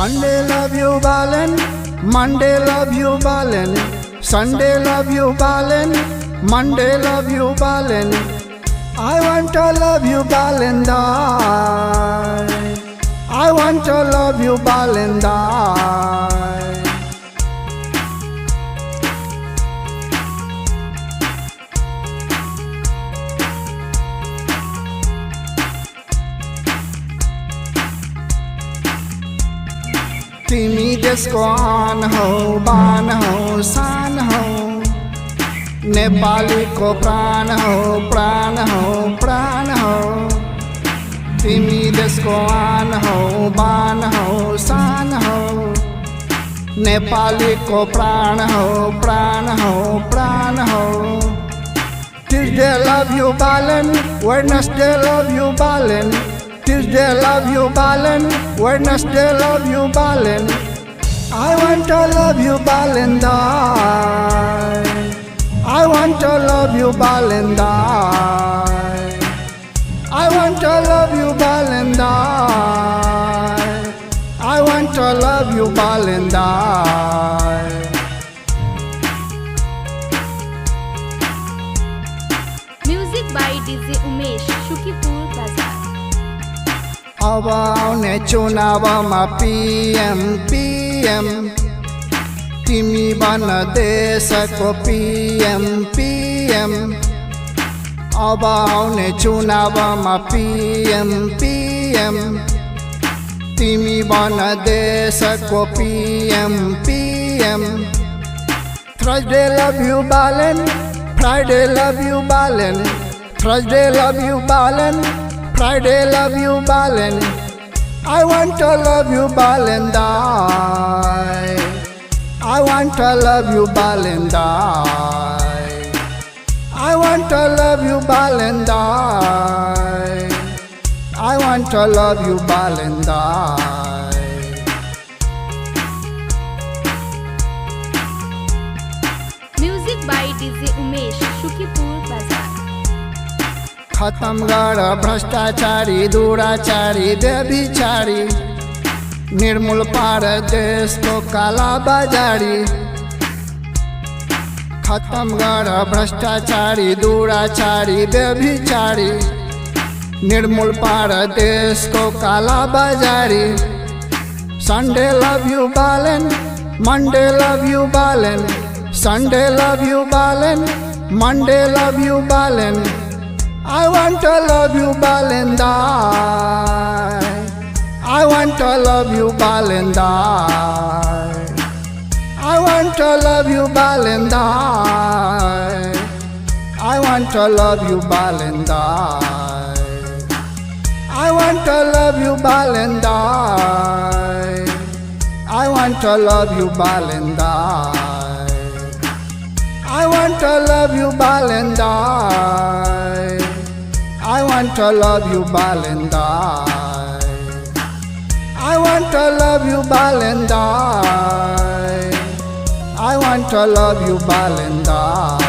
Sunday love you Balen, Monday love you Balen, Sunday love you Balen, Monday love you Balen. I want to love you Balen Dai, I want to love you Balen Dai. तिमी देशको आन हौ, बान हौ, शान हौ, नेपालीको प्राण हौ, प्राण हौ, प्राण हौ। तिमी देशको आन हौ, बान हौ, शान हौ, नेपालीको प्राण हौ, प्राण हौ, प्राण हौ। Tuesday love you Balen, Wednesday love you Balen, Tuesday love you Balen, Wednesday love you Balen. I want to love you Balen Dai, I want to love you Balen Dai, I want to love you Balen Dai, I want to love you Balen Dai. Music by DJ Umesh, Shukipur Bazaar. अब आउने चुनावमा PM PM, तिमी बन देशको PM PM। अब आउने चुनावमा PM PM, तिमी बन देशको PM PM। Thursday love you Balen, Friday love you Balen, Thursday love you Balen, Friday love you Balen. I want to love you Balen Dai, I want to love you Balen Dai, I want to love you Balen Dai, I want to love you Balen Dai. Music by DJ Umesh, Shukipur Bazaar. खत्म गर भ्रष्टाचारी, दुराचारी, व्यभिचारी, निर्मूल पार देशको काला बजारी। खत्म गर भ्रष्टाचारी, दुराचारी, व्यभिचारी, निर्मूल पार देशको काला बजारी। Sunday love you Balen, Monday love you Balen, Sunday love you Balen, Monday love you Balen. I want to love you Balen Dai, I want to love you Balen Dai, I want to love you Balen Dai, I want to love you Balen Dai, I want to love you Balen Dai, I want to love you Balen Dai, I want to love you Balen Dai, I want to love you Balen Dai, I want to love you Balen Dai, I want to love you Balen Dai.